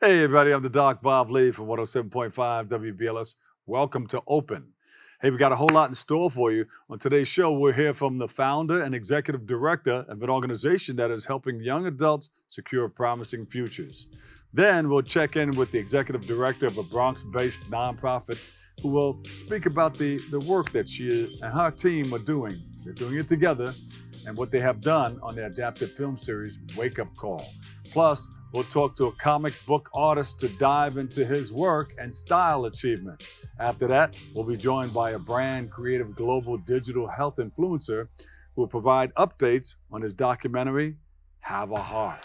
Hey, everybody, I'm the Doc Bob Lee from 107.5 WBLS. Welcome to Open. Hey, we got a whole lot in store for you. On today's show, we'll hear from the founder and executive director of an organization that is helping young adults secure promising futures. Then we'll check in with the executive director of a Bronx-based nonprofit who will speak about the work that she and her team are doing. They're doing it together and what they have done on the adapted film series, Wake Up Call. Plus, we'll talk to a comic book artist to dive into his work and style achievements. After that, we'll be joined by a brand creative global digital health influencer who will provide updates on his documentary, Have a Heart.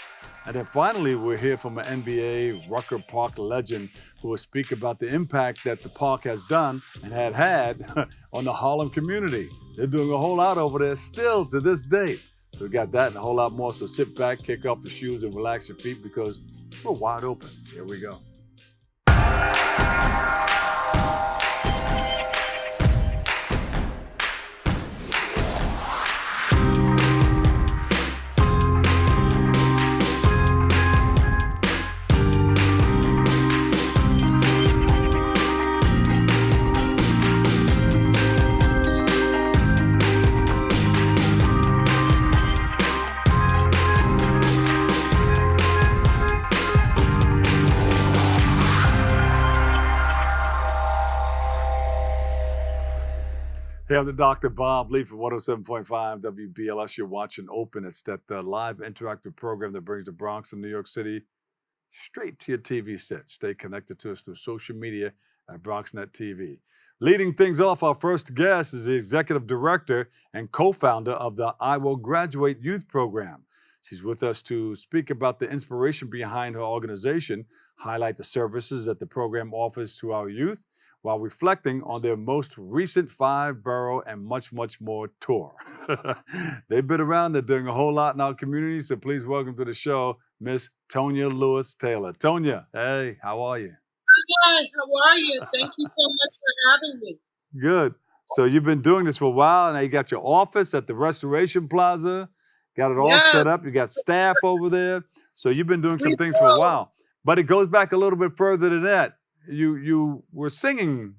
And then finally, we'll hear from an NBA Rucker Park legend who will speak about the impact that the park has done and had on the Harlem community. They're doing a whole lot over there still to this day. So we got that and a whole lot more. So sit back, kick off your shoes, and relax your feet because we're wide open. Here we go. Hey, I'm the Dr. Bob Lee from 107.5 WBLS. You're watching Open. It's that live interactive program that brings the Bronx and New York City straight to your TV set. Stay connected to us through social media at BronxNet TV. Leading things off, our first guest is the executive director and co-founder of the I Will Graduate Youth Program. She's with us to speak about the inspiration behind her organization, highlight the services that the program offers to our youth, while reflecting on their most recent 5-borough and much, much more tour. They've been around, they're doing a whole lot in our community, so please welcome to the show, Miss Tonya Lewis-Taylor. Tonya, hey, how are you? Hi, how are you? Thank you so much for having me. Good. So you've been doing this for a while, now you got your office at the Restoration Plaza, got it all set up, you got staff over there, so you've been doing some things for a while. But it goes back a little bit further than that. You were singing,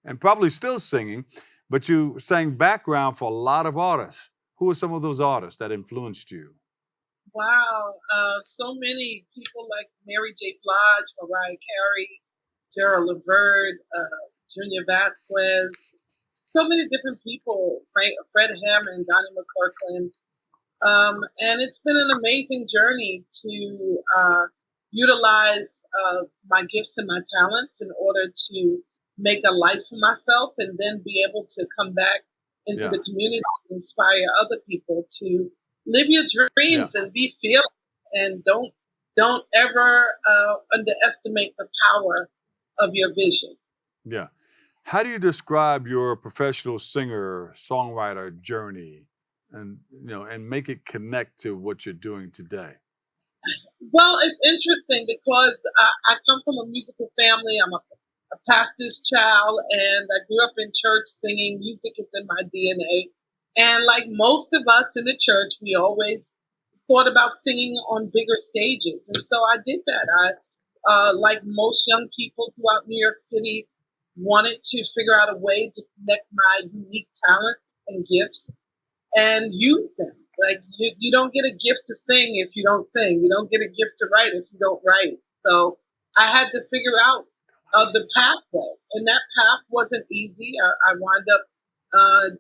and probably still singing, but you sang background for a lot of artists. Who are some of those artists that influenced you? Wow, so many people like Mary J. Blige, Mariah Carey, Gerald Levert, Junior Vasquez, so many different people, Fred Hammond, Donnie McCullough. And it's been an amazing journey to utilize my gifts and my talents in order to make a life for myself and then be able to come back into the community and inspire other people to live your dreams and be fearless and don't ever underestimate the power of your vision. Yeah. How do you describe your professional singer, songwriter journey and make it connect to what you're doing today? Well, it's interesting because I come from a musical family. I'm a pastor's child, and I grew up in church singing. Music is in my DNA. And like most of us in the church, we always thought about singing on bigger stages. And so I did that. I, like most young people throughout New York City, wanted to figure out a way to connect my unique talents and gifts and use them. Like you don't get a gift to sing if you don't sing. You don't get a gift to write if you don't write. So I had to figure out the pathway, and that path wasn't easy. I wound up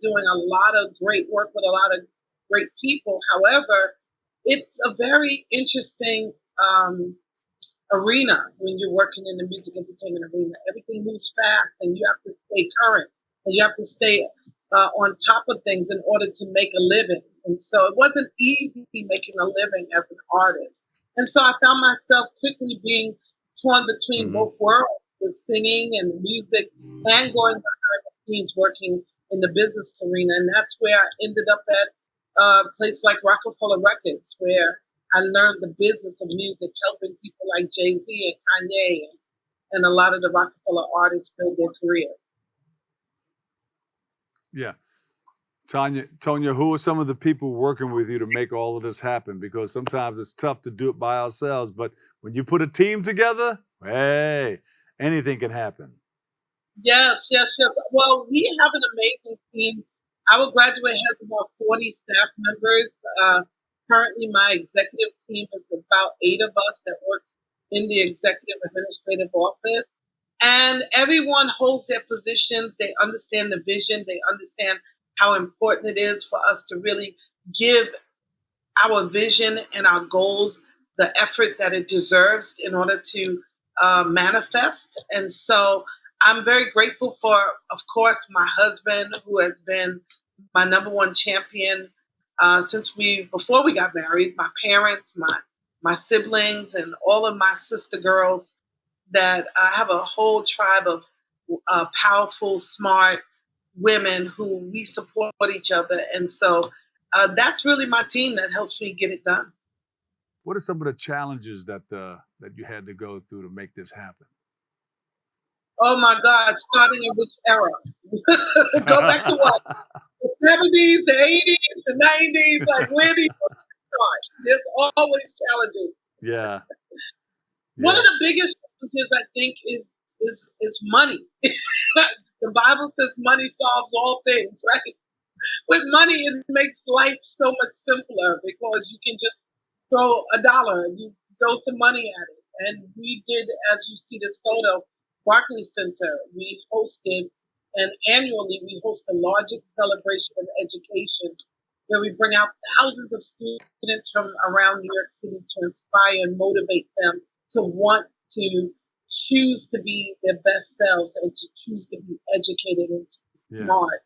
doing a lot of great work with a lot of great people. However, it's a very interesting arena when you're working in the music entertainment arena. Everything moves fast, and you have to stay current, and you have to stay on top of things in order to make a living. And so it wasn't easy making a living as an artist. And so I found myself quickly being torn between both worlds, the singing and the music, and going behind the scenes working in the business arena. And that's where I ended up at a place like Rockefeller Records, where I learned the business of music, helping people like Jay-Z and Kanye and a lot of the Rockefeller artists build their career. Yeah. Tonya, who are some of the people working with you to make all of this happen? Because sometimes it's tough to do it by ourselves, but when you put a team together, hey, anything can happen. Yes. Well, we have an amazing team. Our graduate has about 40 staff members. Currently, my executive team is about 8 of us that works in the executive administrative office. And everyone holds their positions. They understand the vision. They understand how important it is for us to really give our vision and our goals the effort that it deserves in order to manifest. And so I'm very grateful for, of course, my husband, who has been my number one champion before we got married, my parents, my siblings, and all of my sister girls, that I have a whole tribe of powerful, smart women who we support each other. And so that's really my team that helps me get it done. What are some of the challenges that you had to go through to make this happen? Oh my God, starting in which era? Go back to what? The 70s, the 80s, the 90s, like where do you start? There's always challenges. Yeah. One of the biggest challenges, I think, is money. The Bible says money solves all things, right? With money, it makes life so much simpler because you can just throw $1 and you throw some money at it. And we did, as you see this photo, Barclays Center. We hosted, and annually we host the largest celebration of education, where we bring out thousands of students from around New York City to inspire and motivate them to want to choose to be their best selves and to choose to be educated and to be smart.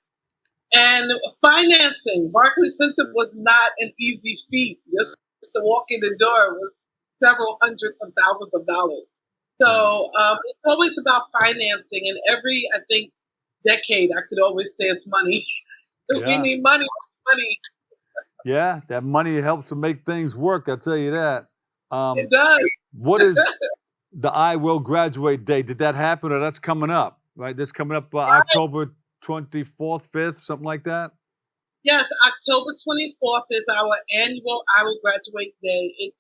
And financing, Barclays Center was not an easy feat. Just to walk in the door was several hundreds of thousands of dollars. So it's always about financing, and every, I think, decade, I could always say it's money. We need money. Yeah, that money helps to make things work, I'll tell you that. It does. What is the I Will Graduate Day? Did that happen, or that's coming up, right? This coming up October 24th, 5th, something like that? Yes, October 24th is our annual I Will Graduate Day. It's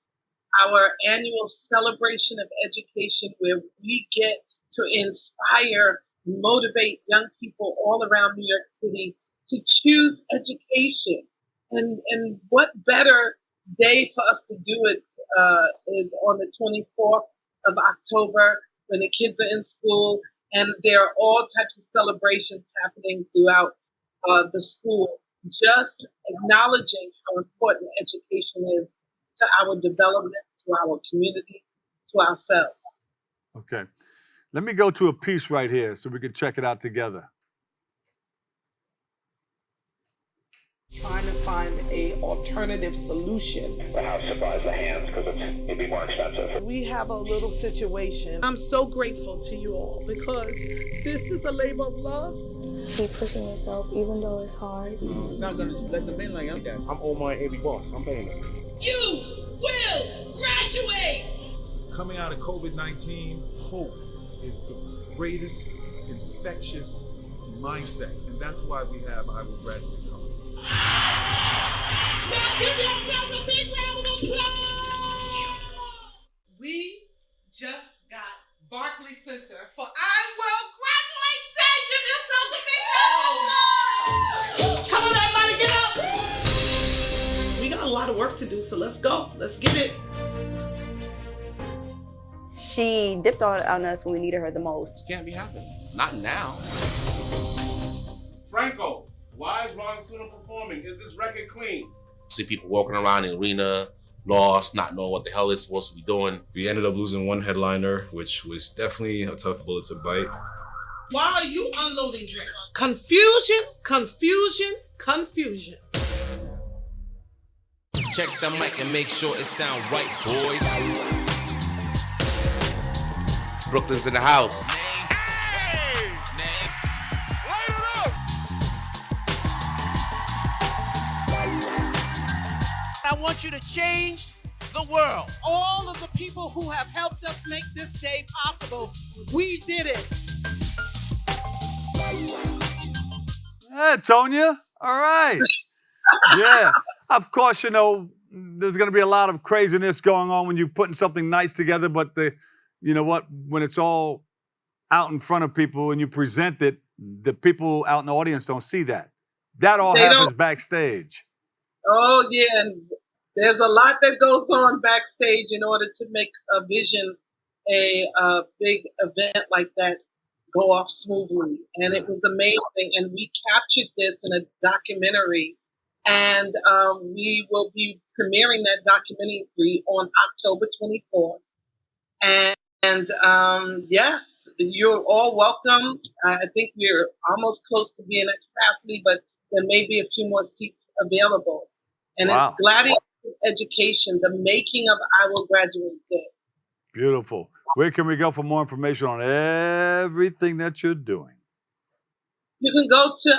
our annual celebration of education, where we get to inspire, motivate young people all around New York City to choose education. And what better day for us to do it is on the 24th of October, when the kids are in school, and there are all types of celebrations happening throughout the school, just acknowledging how important education is to our development, to our community, to ourselves. Okay. Let me go to a piece right here so we can check it out together. Trying to find a alternative solution. The house supplies the hands because it'd be more expensive. We have a little situation. I'm so grateful to you all because this is a labor of love. Keep pushing yourself even though it's hard. It's not gonna just let them in like I'm that. I'm on my every boss. I'm paying them. You will graduate! Coming out of COVID-19, hope is the greatest infectious mindset. And that's why we have I Will Graduate coming. Now give yourself a big round of applause! We just got Barclays Center for I Will Graduate Day. Give yourself a big round of applause! Come on, everybody, get up! We got a lot of work to do, so let's go. Let's get it. She dipped on us when we needed her the most. Can't be happening. Not now. Franco, why is Ron Suno performing? Is this record clean? See people walking around the arena, lost, not knowing what the hell they're supposed to be doing. We ended up losing one headliner, which was definitely a tough bullet to bite. Why are you unloading drinks? Confusion, confusion, confusion. Check the mic and make sure it sound right, boys. Brooklyn's in the house. I want you to change the world. All of the people who have helped us make this day possible, we did it. Hey, Tonya, All right. Yeah. Of course, you know, there's going to be a lot of craziness going on when you're putting something nice together, but you know what? When it's all out in front of people and you present it, the people out in the audience don't see that. That all happens backstage. Oh, yeah. And there's a lot that goes on backstage in order to make a vision, a big event like that go off smoothly. And it was amazing. And we captured this in a documentary. And we will be premiering that documentary on October 24th. And yes, you're all welcome. I think we're almost close to being at capacity, but there may be a few more seats available. And it's Gladiators Education, the making of I Will Graduate Day. Beautiful. Where can we go for more information on everything that you're doing? You can go to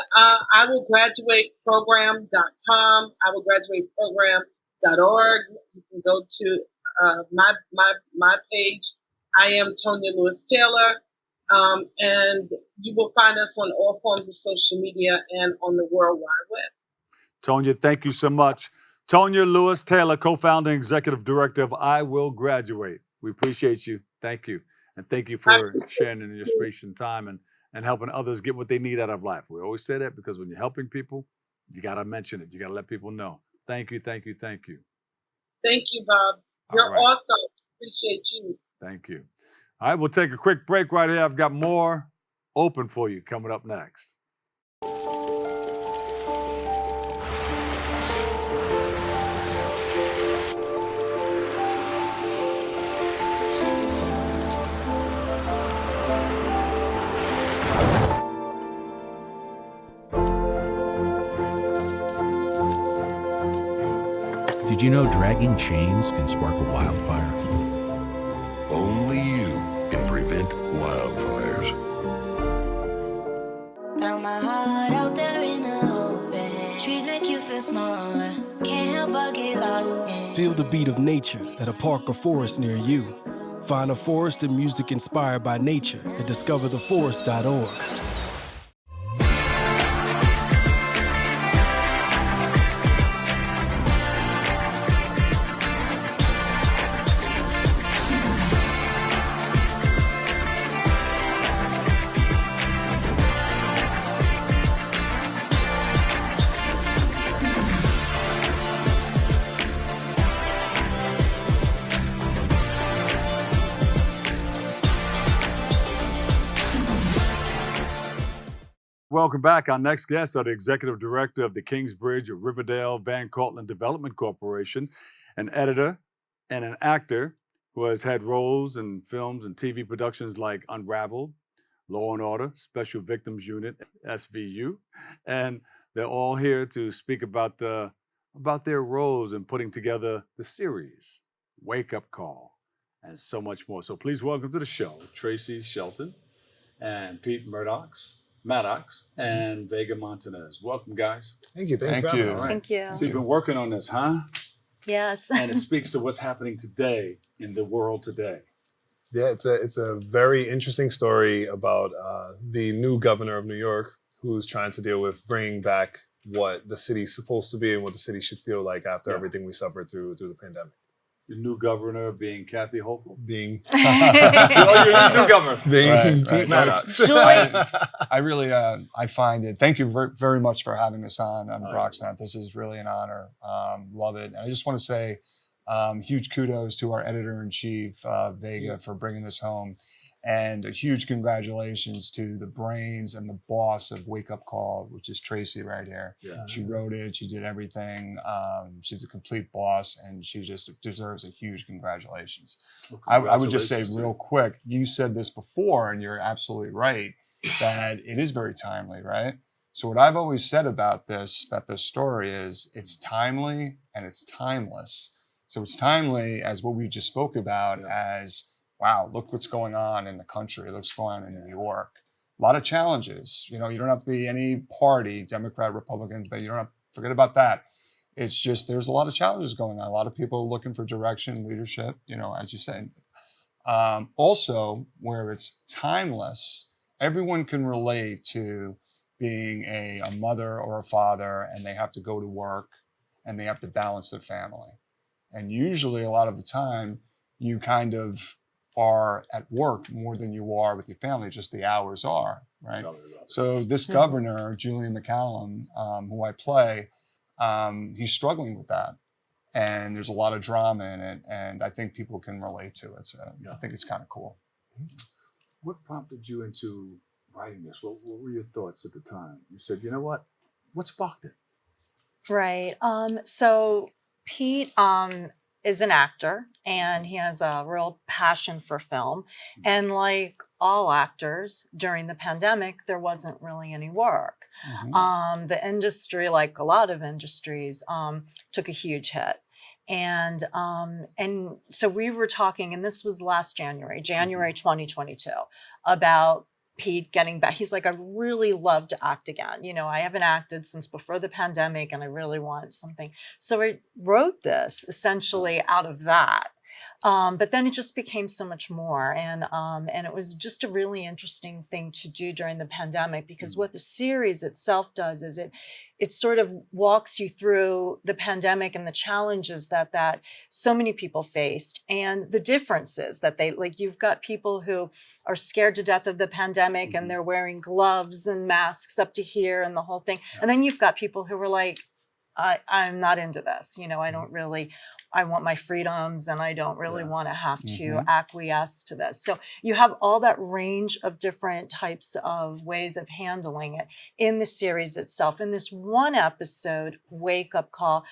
iwillgraduateprogram.com, iwillgraduateprogram.org. You can go to my page. I am Tonya Lewis Taylor, and you will find us on all forms of social media and on the World Wide Web. Tonya, thank you so much. Tonya Lewis Taylor, co-founder and executive director of I Will Graduate. We appreciate you. Thank you. And thank you for sharing in your space and time and helping others get what they need out of life. We always say that because when you're helping people, you got to mention it. You got to let people know. Thank you, thank you, thank you. Thank you, Bob. You're awesome. Appreciate you. Thank you. All right, we'll take a quick break right here. I've got more open for you coming up next. Did you know dragging chains can spark a wildfire? Only you can prevent wildfires. Found my heart out there in the open. Trees make you feel smaller. Can't help but get lost again. Feel the beat of nature at a park or forest near you. Find a forest and music inspired by nature at discovertheforest.org. Welcome back. Our next guests are the executive director of the Kingsbridge-Riverdale-Van Development Corporation, an editor and an actor who has had roles in films and TV productions like Unraveled, Law and Order, Special Victims Unit, SVU, and they're all here to speak about their roles in putting together the series, Wake Up Call, and so much more. So please welcome to the show, Tracy Shelton and Pete Maddocks, and Vega Montanez. Welcome, guys. Thank you. Thank you. Thank you. So you've been working on this, huh? Yes. And it speaks to what's happening today in the world today. Yeah, it's a very interesting story about the new governor of New York who's trying to deal with bringing back what the city's supposed to be and what the city should feel like after everything we suffered through the pandemic. The new governor being Kathy Hochul? Being your new governor. Being Pete Maddocks. I really, I find it, thank you very much for having us on Bronx-based. This is really an honor. Love it. And I just want to say huge kudos to our editor-in-chief, Vega, for bringing this home. And a huge congratulations to the brains and the boss of Wake Up Call, which is Tracy right here. Yeah. She wrote it. She did everything. She's a complete boss, and she just deserves a huge congratulations. Well, I would just say real quick, you said this before, and you're absolutely right, that it is very timely, right? So what I've always said about this story is it's timely and it's timeless. So it's timely as what we just spoke about as, wow, look what's going on in the country. Look what's going on in New York. A lot of challenges. You know, you don't have to be any party, Democrat, Republican, but you don't have to forget about that. It's just there's a lot of challenges going on. A lot of people looking for direction, leadership, you know, as you say. Also, where it's timeless, everyone can relate to being a mother or a father, and they have to go to work and they have to balance their family. And usually a lot of the time you kind of are at work more than you are with your family, just the hours are, right? So this governor, Julian McCullough, who I play, he's struggling with that. And there's a lot of drama in it, and I think people can relate to it. So I think it's kind of cool. What prompted you into writing this? What were your thoughts at the time? You said, you know what sparked it? Right. So Pete is an actor, and he has a real passion for film. And like all actors during the pandemic, there wasn't really any work. The industry, like a lot of industries, took a huge hit. And so we were talking, and this was last January 2022, about Pete getting back. He's like, I really love to act again. You know, I haven't acted since before the pandemic, and I really want something. So I wrote this essentially out of that. But then it just became so much more. And it was just a really interesting thing to do during the pandemic, because what the series itself does is it sort of walks you through the pandemic and the challenges that so many people faced, and the differences that you've got people who are scared to death of the pandemic and they're wearing gloves and masks up to here and the whole thing. And then you've got people who were like, I'm not into this. You know, I want my freedoms, and I don't really want to have to acquiesce to this. So you have all that range of different types of ways of handling it in the series itself. In this one episode, Wake Up Call,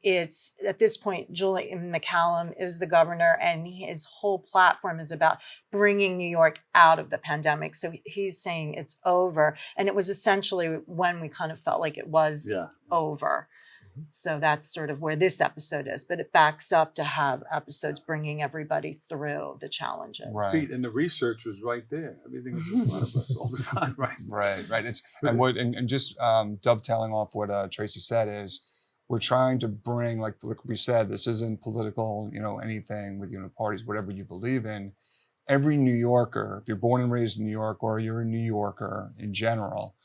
it's at this point, Julian McCullough is the governor, and his whole platform is about bringing New York out of the pandemic. So he's saying it's over. And it was essentially when we kind of felt like it was over. So that's sort of where this episode is, but it backs up to have episodes bringing everybody through the challenges. Right. Pete, and the research was right there. Everything is in front of us all the time, right? Right. And just dovetailing off what Tracy said is, we're trying to bring, like we said, this isn't political, anything with parties, whatever you believe in. Every New Yorker, if you're born and raised in New York, or you're a New Yorker in general,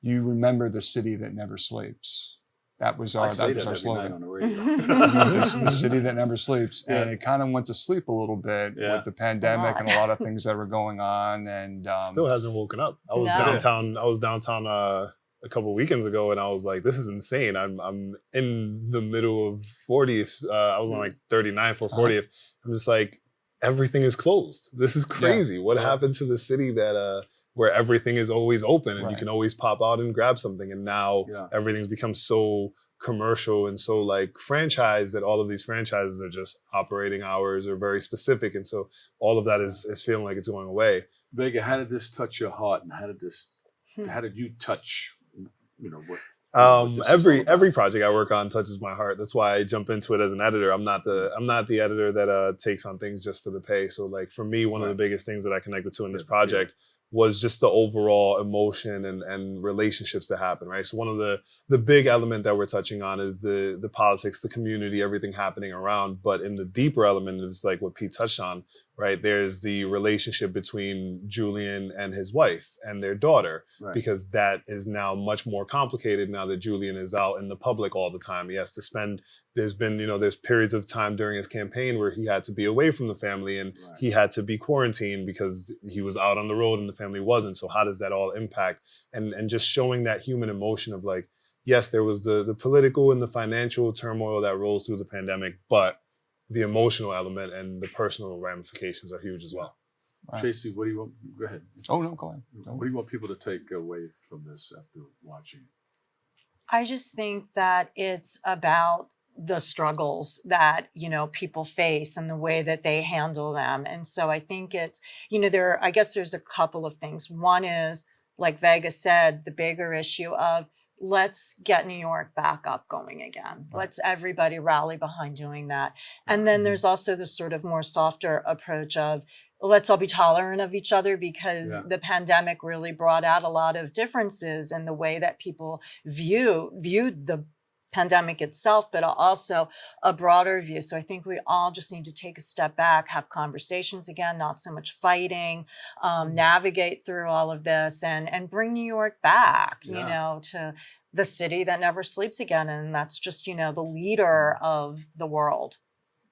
you remember the city that never sleeps. That was our slogan. The city that never sleeps. And it kind of went to sleep a little bit with the pandemic and a lot of things that were going on. And still hasn't woken up. I was downtown a couple of weekends ago, and I was like, this is insane. I'm in the middle of 40th. I was on like 39th or 40th. I'm just like, everything is closed. This is crazy. What happened to the city that where everything is always open and you can always pop out and grab something? And now everything's become so commercial and so like franchise that all of these franchises are just operating hours are very specific. And so all of that is feeling like it's going away. Vega, how did this touch your heart, and how did you touch, what every project I work on touches my heart. That's why I jump into it as an editor. I'm not the editor that takes on things just for the pay. So like for me, one of the biggest things that I connected to in this project was just the overall emotion and relationships that happen, right? So one of the big element that we're touching on is the politics, the community, everything happening around. But in the deeper element, it's like what Pete touched on, right? There's the relationship between Julian and his wife and their daughter, because that is now much more complicated now that Julian is out in the public all the time. He has to spend, there's periods of time during his campaign where he had to be away from the family, and he had to be quarantined because he was out on the road and the family wasn't. So how does that all impact? And just showing that human emotion of like, yes, there was the political and the financial turmoil that rolls through the pandemic, but the emotional element and the personal ramifications are huge as well. Tracy, what do you want? Go ahead. Oh, no, go ahead. What do you want people to take away from this after watching? I just think that it's about the struggles that, people face and the way that they handle them. And so I think it's, I guess there's a couple of things. One is, like Vega said, the bigger issue of, let's get New York back up going again. Let's everybody rally behind doing that. And then there's also the sort of more softer approach of, let's all be tolerant of each other, because the pandemic really brought out a lot of differences in the way that people viewed the pandemic itself, but also a broader view. So I think we all just need to take a step back, have conversations again, not so much fighting, navigate through all of this and bring New York back, you know, to the city that never sleeps again. And that's just, you know, the leader of the world.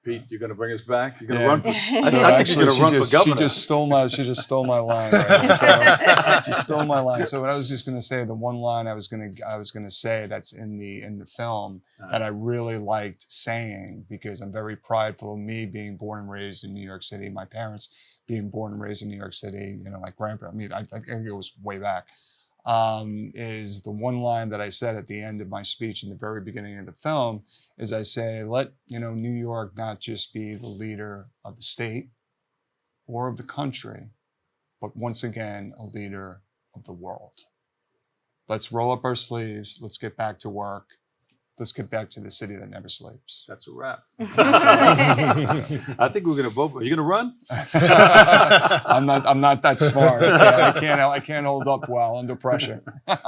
Pete, you're going to bring us back? You're going to run for? I think you're going to run for governor. She just stole my line. Right? So, she stole my line. So what I was just going to say, the one line I was going to say that's in the film that I really liked saying, because I'm very prideful of me being born and raised in New York City, my parents being born and raised in New York City, you know, my grandparents. I mean, I think it was way back. Is the one line that I said at the end of my speech in the very beginning of the film is I say, let, you know, New York not just be the leader of the state or of the country, but once again, a leader of the world. Let's roll up our sleeves. Let's get back to work. Let's get back to the city that never sleeps. That's a wrap. I think we're going to vote for. Are you going to run? I'm not that smart. I can't hold up well under pressure.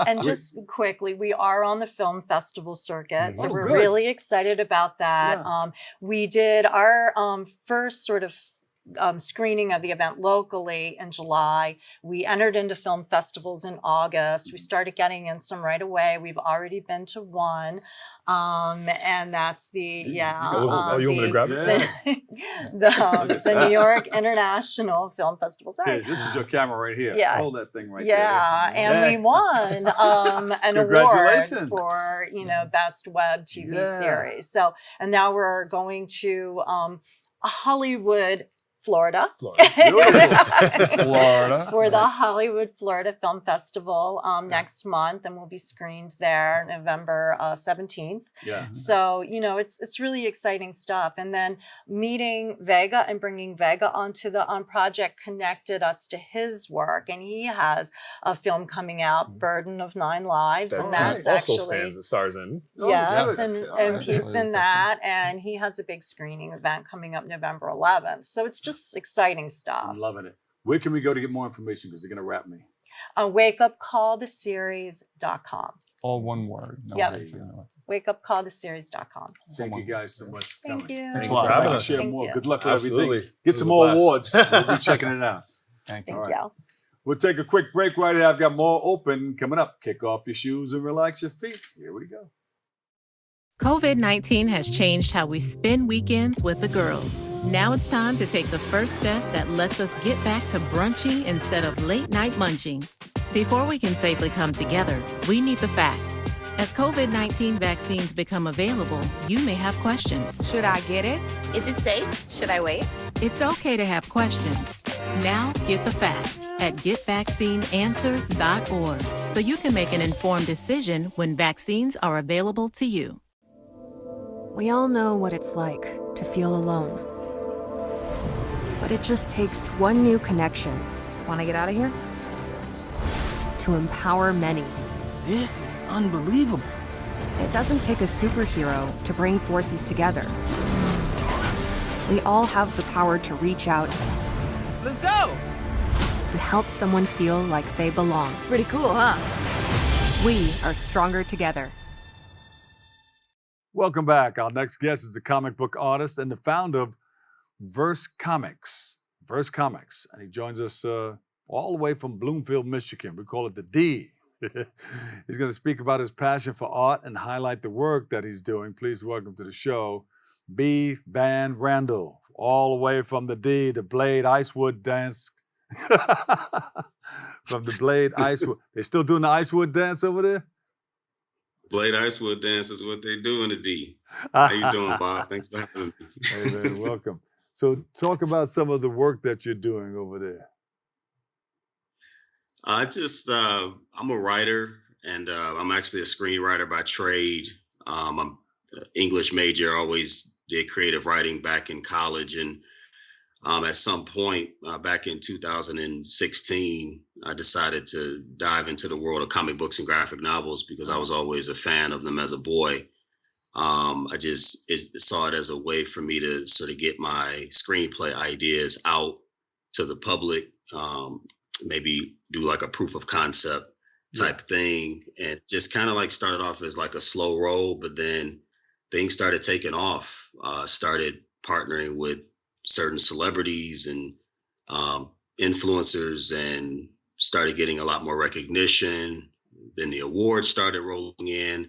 And just quickly, we are on the film festival circuit, so we're really excited about that. Yeah. We did our first sort of screening of the event locally in July. We entered into film festivals in August. We started getting in some right away. We've already been to one. And that's the, you want me to grab it? The New York International Film Festival. Sorry. Hey, this is your camera right here. Yeah. Hold that thing right there. Yeah, and we won an award for, you know, Best Web TV Series. So, and now we're going to Hollywood, Florida. For the Hollywood, Florida Film Festival next month, and we'll be screened there November 17th. Yeah. So, you know, it's really exciting stuff. And then meeting Vega and bringing Vega onto the project connected us to his work, and he has a film coming out, Burden of 9 Lives, and that's actually stars in. Yes, and Pete's in that, and he has a big screening event coming up November 11th. So it's just exciting stuff. I'm loving it. Where can we go to get more information? Because they're going to wrap me. WakeUpCallTheSeries.com. All one word. No, yep. WakeUpCallTheSeries.com. Thank you guys so much for coming. Thank you. Thanks a lot for having us. Share more. Good luck with Absolutely. everything. Get some more awards. We'll be checking it out. Thank you. Thank you. We'll take a quick break right here. I've got more open coming up. Kick off your shoes and relax your feet. Here we go. COVID-19 has changed how we spend weekends with the girls. Now it's time to take the first step that lets us get back to brunching instead of late-night munching. Before we can safely come together, we need the facts. As COVID-19 vaccines become available, you may have questions. Should I get it? Is it safe? Should I wait? It's okay to have questions. Now get the facts at getvaccineanswers.org so you can make an informed decision when vaccines are available to you. We all know what it's like to feel alone. But it just takes one new connection. Want to get out of here? To empower many. This is unbelievable. It doesn't take a superhero to bring forces together. We all have the power to reach out. Let's go! And help someone feel like they belong. Pretty cool, huh? We are stronger together. Welcome back. Our next guest is the comic book artist and the founder of Verse Comics. Verse Comics. And he joins us all the way from Bloomfield, Michigan. We call it the D. He's going to speak about his passion for art and highlight the work that he's doing. Please welcome to the show, B. Van Randall, all the way from the D, the Blade Icewood dance. From the Blade Icewood. They still doing the Icewood dance over there? Blade Icewood dance is what they do in the D. How you doing, Bob? Thanks for having me. Hey, man, welcome. So talk about some of the work that you're doing over there. I'm a writer, and I'm actually a screenwriter by trade. I'm an English major, always did creative writing back in college. And at some point back in 2016, I decided to dive into the world of comic books and graphic novels because I was always a fan of them as a boy. I just saw it as a way for me to sort of get my screenplay ideas out to the public, maybe do like a proof of concept type thing, and just kind of like started off as like a slow roll, but then things started taking off. Started partnering with certain celebrities and influencers, and started getting a lot more recognition. Then the awards started rolling in,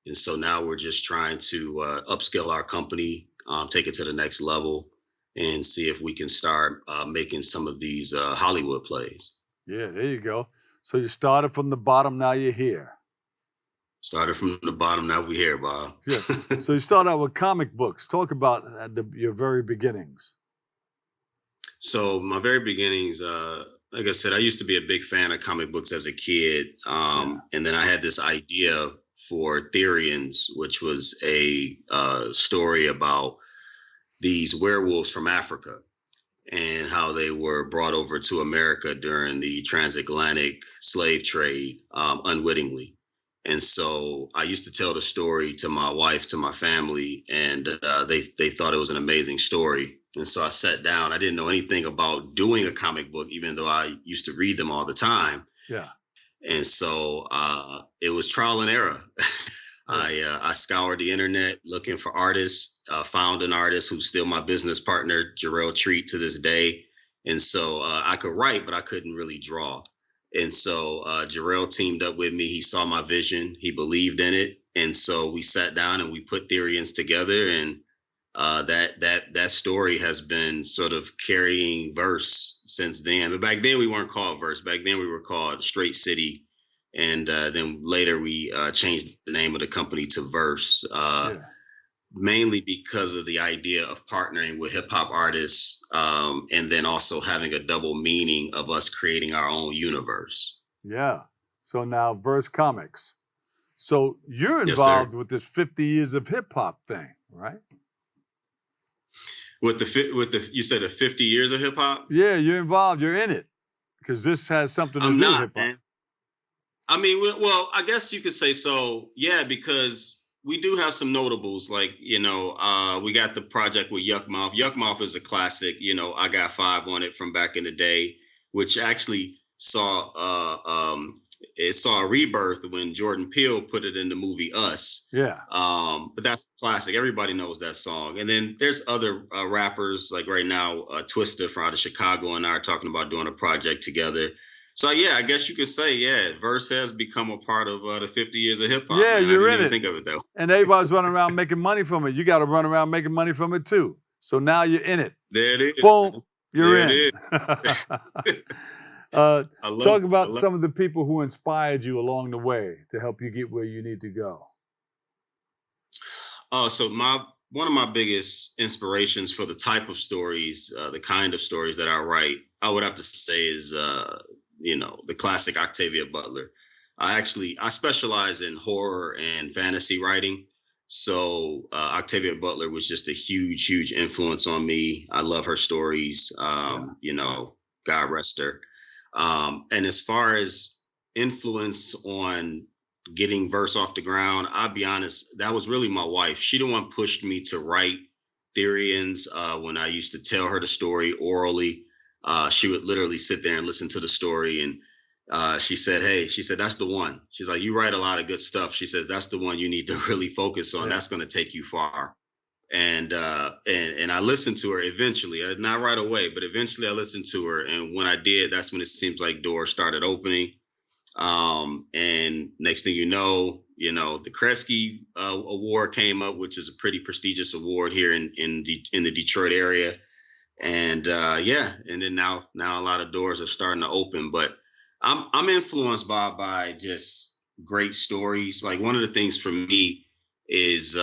and so now we're just trying to upscale our company, take it to the next level, and see if we can start making some of these Hollywood plays. Yeah, there you go. So you started from the bottom, now you're here. Started from the bottom, now we're here, Bob. Yeah. So you started out with comic books. Talk about your very beginnings. So my very beginnings, like I said, I used to be a big fan of comic books as a kid. And then I had this idea for Therians, which was a story about these werewolves from Africa and how they were brought over to America during the transatlantic slave trade unwittingly. And so I used to tell the story to my wife, to my family, and they thought it was an amazing story. And so I sat down. I didn't know anything about doing a comic book, even though I used to read them all the time. Yeah. And so it was trial and error. I scoured the internet looking for artists, found an artist who's still my business partner, Jarrell Treat, to this day. And so I could write, but I couldn't really draw. And so Jarrell teamed up with me. He saw my vision. He believed in it. And so we sat down and we put Therians together. And that story has been sort of carrying verse since then. But back then we weren't called Verse. Back then we were called Straight City. And then later we changed the name of the company to Verse, mainly because of the idea of partnering with hip hop artists, and then also having a double meaning of us creating our own universe. Yeah. So now Verse Comics. So you're involved with this 50 years of hip hop thing, right? With the you said the 50 years of hip hop? Yeah, you're involved. You're in it because this has something to do with hip hop. I mean, well, I guess you could say so. Yeah, because we do have some notables, like, we got the project with Yuck Mouth. Yuck Mouth is a classic. I got 5 on it from back in the day, which actually saw a rebirth when Jordan Peele put it in the movie Us. Yeah. But that's classic. Everybody knows that song. And then there's other rappers, like right now, Twista from out of Chicago and I are talking about doing a project together. So yeah, I guess you could say, Verse has become a part of the 50 years of hip hop. Yeah, man. you're I didn't in even it. think of it though. And everybody's running around making money from it. You got to run around making money from it too. So now you're in it. There it is. Boom, you're there in. It is. Talk about some of the people who inspired you along the way to help you get where you need to go. So one of my biggest inspirations for the type of stories, the kind of stories that I write, I would have to say is the classic Octavia Butler. I specialize in horror and fantasy writing. So Octavia Butler was just a huge, huge influence on me. I love her stories. God rest her. And as far as influence on getting Verse off the ground, I'll be honest, that was really my wife. She the one pushed me to write Therians. When I used to tell her the story orally, she would literally sit there and listen to the story. And she said, that's the one. She's like, you write a lot of good stuff. She says, that's the one you need to really focus on. Yeah. That's going to take you far. And I listened to her eventually, not right away, but eventually I listened to her. And when I did, that's when it seems like doors started opening. And next thing you know, the Kresge Award came up, which is a pretty prestigious award here in the Detroit area. And and then now a lot of doors are starting to open. But I'm influenced by just great stories. Like one of the things for me is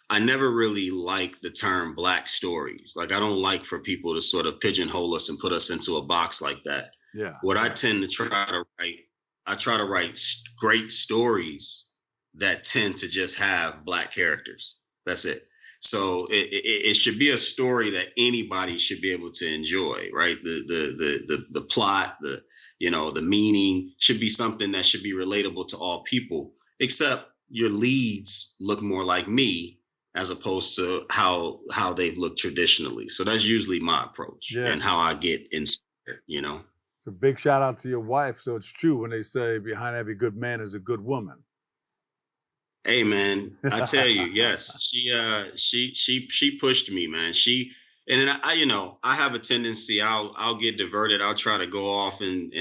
I never really like the term Black stories. Like I don't like for people to sort of pigeonhole us and put us into a box like that. Yeah. What I tend to try to write great stories that tend to just have Black characters. That's it. So it should be a story that anybody should be able to enjoy, right? The plot, the meaning should be something that should be relatable to all people, except your leads look more like me as opposed to how they've looked traditionally. So that's usually my approach and how I get inspired, So big shout out to your wife. So it's true when they say behind every good man is a good woman. Hey man, I tell you, yes, she pushed me, man. And then I have a tendency, I'll get diverted. I'll try to go off and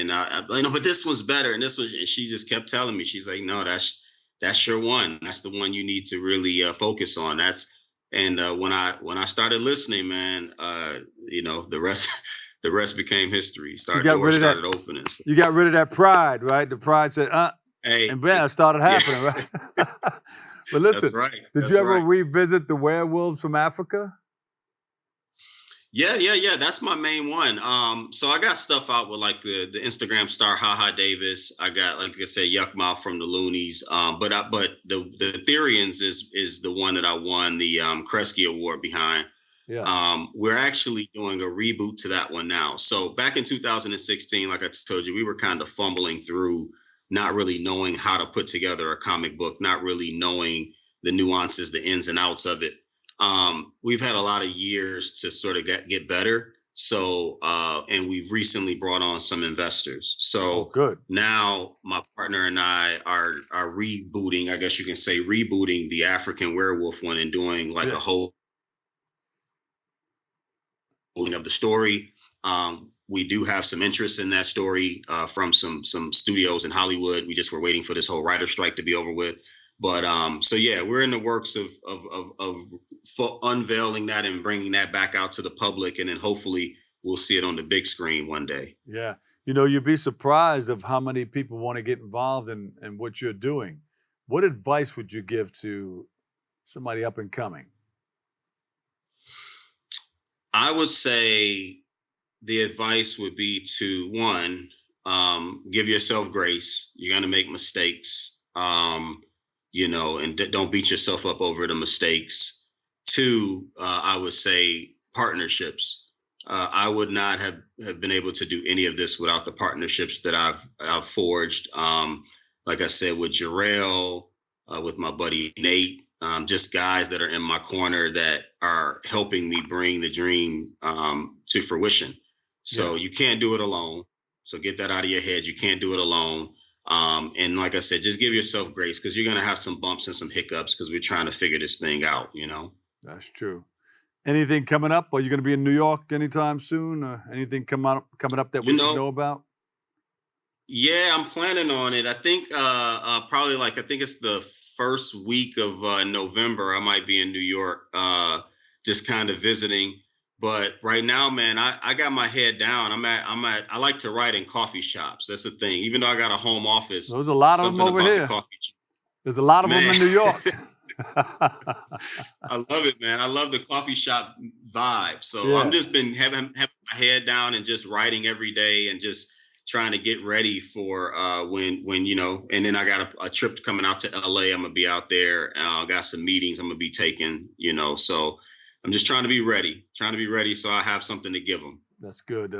but this one's better. And she just kept telling me, she's like, no, that's your one. That's the one you need to really focus on. When I started listening, man, the rest became history. Started opening. So. You got rid of that pride, right? The pride said, hey, and bam, it started happening, right? But listen, that's right. Did you ever revisit the werewolves from Africa? Yeah. That's my main one. So I got stuff out with like the Instagram star Haha Davis. I got, like I said, Yuckmouth from the Loonies. But the Therians is the one that I won the Kresge Award behind. Yeah. We're actually doing a reboot to that one now. So back in 2016, like I told you, we were kind of fumbling through, not really knowing how to put together a comic book, not really knowing the nuances, the ins and outs of it. We've had a lot of years to sort of get better. So, and we've recently brought on some investors. So good. Now my partner and I are rebooting, I guess you can say rebooting the African werewolf one and doing like a whole of the story. We do have some interest in that story from some studios in Hollywood. We just were waiting for this whole writer strike to be over with. But so yeah, we're in the works of unveiling that and bringing that back out to the public, and then hopefully we'll see it on the big screen one day. Yeah, you'd be surprised of how many people want to get involved in what you're doing. What advice would you give to somebody up and coming? I would say the advice would be to, one, give yourself grace. You're going to make mistakes, and don't beat yourself up over the mistakes. Two, I would say partnerships. I would not have been able to do any of this without the partnerships that I've forged. Like I said, with Jarrell, with my buddy Nate, just guys that are in my corner that are helping me bring the dream to fruition. So you can't do it alone. So get that out of your head. You can't do it alone. And like I said, just give yourself grace, because you're going to have some bumps and some hiccups because we're trying to figure this thing out, That's true. Anything coming up? Are you going to be in New York anytime soon? Or anything coming up that we should know about? Yeah, I'm planning on it. I think probably I think it's the first week of November. I might be in New York, just kind of visiting. But right now, man, I got my head down. I like to write in coffee shops. That's the thing. Even though I got a home office. There's a lot of them over here. There's a lot of them in New York. I love it, man. I love the coffee shop vibe. So I'm just been having my head down and just writing every day and just trying to get ready for when and then I got a trip coming out to LA. I'm gonna be out there. Got some meetings I'm gonna be taking, so I'm just trying to be ready so I have something to give them. That's good.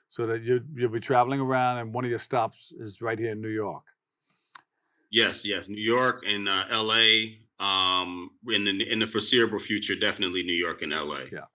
So that you'll be traveling around, and one of your stops is right here in New York. Yes, New York and LA. In the foreseeable future, definitely New York and LA. Yeah.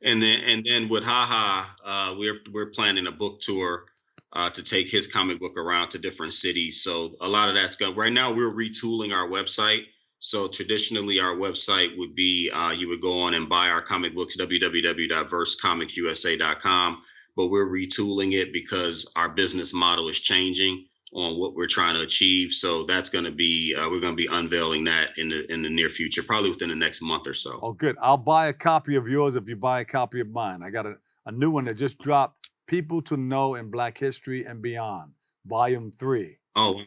And then with Haha, we're planning a book tour to take his comic book around to different cities. So a lot of that's going. Right now, we're retooling our website. So traditionally, our website would be you would go on and buy our comic books, www.versecomicsusa.com. But we're retooling it because our business model is changing on what we're trying to achieve. So that's going to be we're going to be unveiling that in the near future, probably within the next month or so. Oh, good. I'll buy a copy of yours if you buy a copy of mine. I got a new one that just dropped, People to Know in Black History and Beyond, Volume 3. Oh.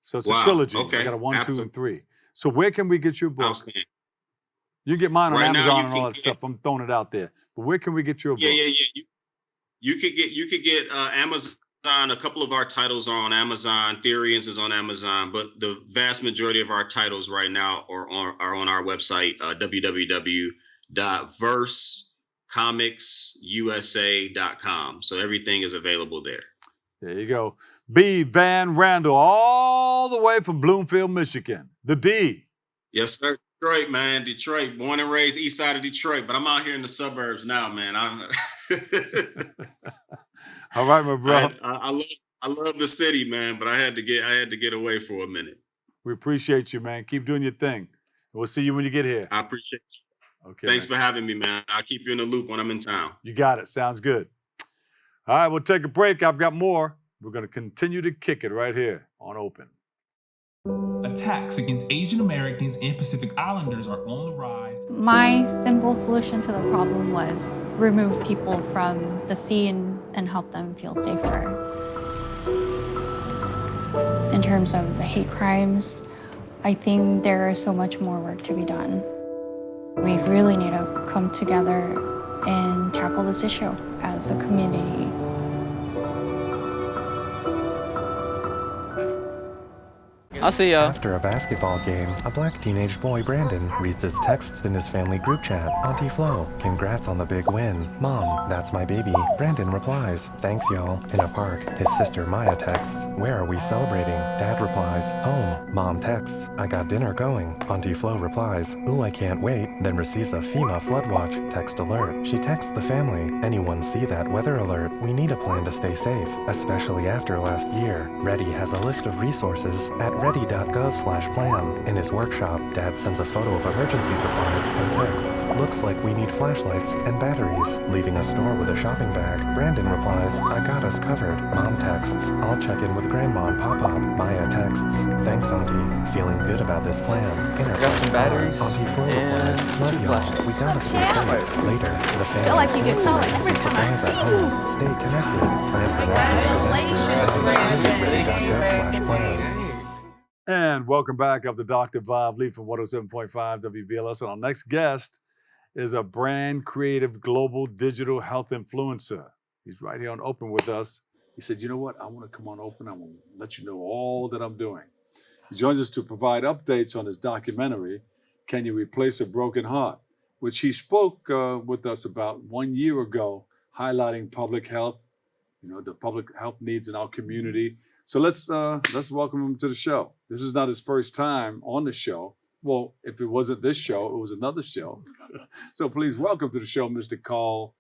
So it's a trilogy. Okay. I got a 1, Absolutely. 2, and 3. So where can we get your book? You get mine on Amazon and all that stuff. I'm throwing it out there. But where can we get your book? Yeah. You could get Amazon. A couple of our titles are on Amazon. Therians is on Amazon, but the vast majority of our titles right now are on our website, www.versecomicsusa.com. So everything is available there. There you go. B. Van Randall, all the way from Bloomfield, Michigan. The D. Yes, sir. Detroit, man. Detroit. Born and raised east side of Detroit, but I'm out here in the suburbs now, man. All right, my bro. I love the city, man, but I had to get away for a minute. We appreciate you, man. Keep doing your thing. We'll see you when you get here. I appreciate you. Okay. Thanks for having me, man. I'll keep you in the loop when I'm in town. You got it. Sounds good. All right, we'll take a break. I've got more. We're going to continue to kick it right here on Open. Attacks against Asian Americans and Pacific Islanders are on the rise. My simple solution to the problem was remove people from the scene and help them feel safer. In terms of the hate crimes, I think there is so much more work to be done. We really need to come together and tackle this issue as a community. I'll see y'all. After a basketball game, a black teenage boy, Brandon, reads his texts in his family group chat. Auntie Flo, congrats on the big win. Mom, that's my baby. Brandon replies, thanks y'all. In a park, his sister Maya texts, where are we celebrating? Dad replies, home. Mom texts, I got dinner going. Auntie Flo replies, ooh, I can't wait, then receives a FEMA flood watch text alert. She texts the family, anyone see that weather alert? We need a plan to stay safe, especially after last year. Ready has a list of resources at ready.gov/plan. In his workshop, Dad sends a photo of emergency supplies and texts, looks like we need flashlights and batteries. Leaving a store with a shopping bag, Brandon replies, I got us covered. Mom texts, I'll check in with Grandma and Pop-Up. Maya texts, thanks Auntie, feeling good about this plan. I got some batteries. Auntie Flo replies, love y'all, we gotta stay safe. Later, the family feel like you get taller every time I see you. Stay connected. Plan for ready.gov/plan. And welcome back. I'm the Dr. Bob Lee from 107.5 WBLS. And our next guest is a brand creative global digital health influencer. He's right here on Open with us. He said, you know what? I want to come on Open. I want to let you know all that I'm doing. He joins us to provide updates on his documentary, Can You Replace a Broken Heart?, which he spoke with us about 1 year ago, highlighting public health, the public health needs in our community. So let's welcome him to the show. This is not his first time on the show. Well, if it wasn't this show, it was another show. So please welcome to the show, Mr. Carl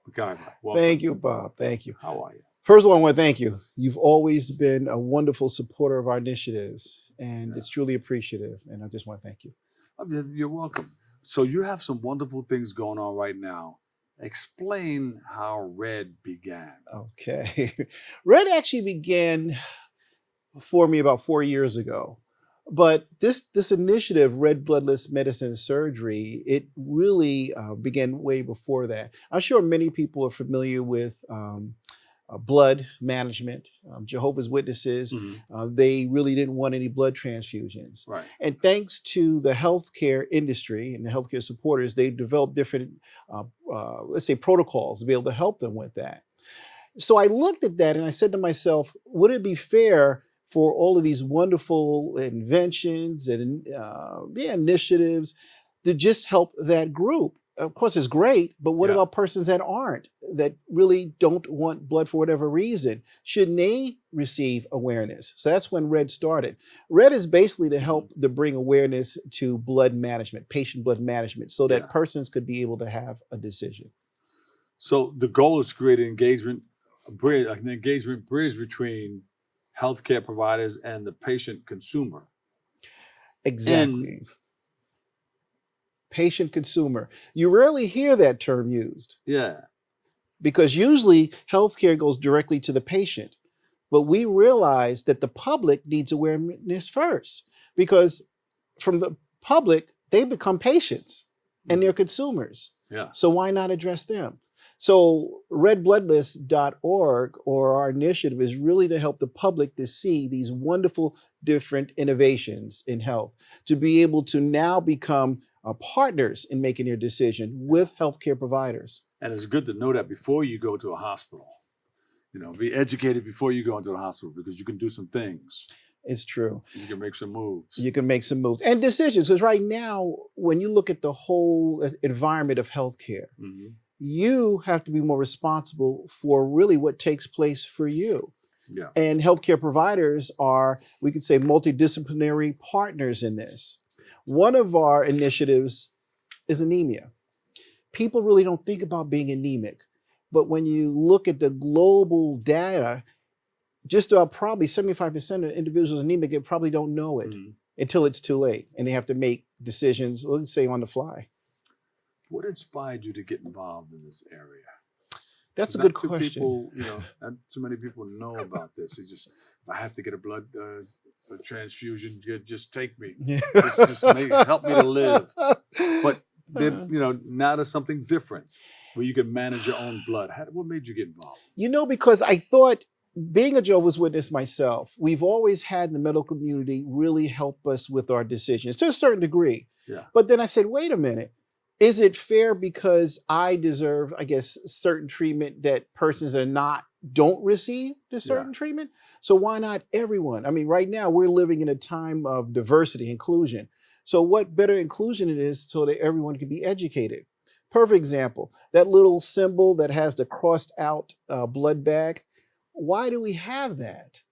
McIver. Welcome. Thank you, Bob. Thank you. How are you? First of all, I want to thank you. You've always been a wonderful supporter of our initiatives, and it's truly appreciative. And I just want to thank you. You're welcome. So you have some wonderful things going on right now. Explain how Red began. Okay. Red actually began for me about 4 years ago. But this initiative, Red Bloodless Medicine and Surgery, it really began way before that. I'm sure many people are familiar with blood management. Jehovah's Witnesses, they really didn't want any blood transfusions. Right. And thanks to the healthcare industry and the healthcare supporters, they developed different, let's say, protocols to be able to help them with that. So I looked at that and I said to myself, would it be fair for all of these wonderful inventions and initiatives to just help that group? Of course, it's great, but what about persons that aren't, that really don't want blood for whatever reason? Shouldn't they receive awareness? So that's when Red started. Red is basically to help to bring awareness to blood management, patient blood management, so that persons could be able to have a decision. So the goal is to create an engagement bridge between healthcare providers and the patient consumer. Exactly. Patient consumer. You rarely hear that term used. Yeah. Because usually healthcare goes directly to the patient. But we realize that the public needs awareness first, because from the public, they become patients and they're consumers. Yeah. So why not address them? So redbloodless.org, or our initiative, is really to help the public to see these wonderful different innovations in health, to be able to now become partners in making their decision with healthcare providers. And it's good to know that before you go to a hospital. Be educated before you go into the hospital, because you can do some things. It's true. You can make some moves. You can make some moves and decisions. Because right now, when you look at the whole environment of healthcare, you have to be more responsible for really what takes place for you. Yeah. And healthcare providers are, we could say, multidisciplinary partners in this. One of our initiatives is anemia. People really don't think about being anemic. But when you look at the global data, just about probably 75% of individuals anemic probably don't know it until it's too late, and they have to make decisions, let's say, on the fly. What inspired you to get involved in this area? That's a good question. People, not too many people know about this. It's just, if I have to get a blood transfusion, just take me. Just help me to live. But now there's something different where you can manage your own blood. What made you get involved? Because I thought, being a Jehovah's Witness myself, we've always had the medical community really help us with our decisions to a certain degree. Yeah. But then I said, wait a minute. Is it fair because I deserve, I guess, certain treatment that persons that don't receive the certain treatment? So why not everyone? I mean, right now we're living in a time of diversity, inclusion. So what better inclusion it is so that everyone can be educated? Perfect example, that little symbol that has the crossed out blood bag. Why do we have that?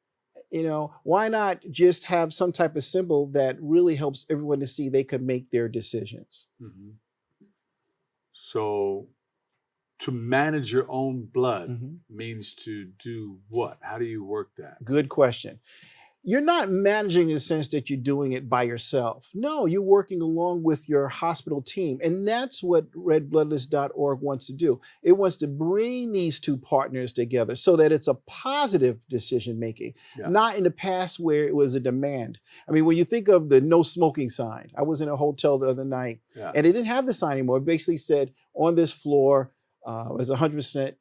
Why not just have some type of symbol that really helps everyone to see they can make their decisions? Mm-hmm. So to manage your own blood means to do what? How do you work that? Good question. You're not managing in the sense that you're doing it by yourself. No, you're working along with your hospital team. And that's what redbloodless.org wants to do. It wants to bring these two partners together so that it's a positive decision-making, not in the past where it was a demand. I mean, when you think of the no smoking sign, I was in a hotel the other night and they didn't have the sign anymore. It basically said on this floor is 100%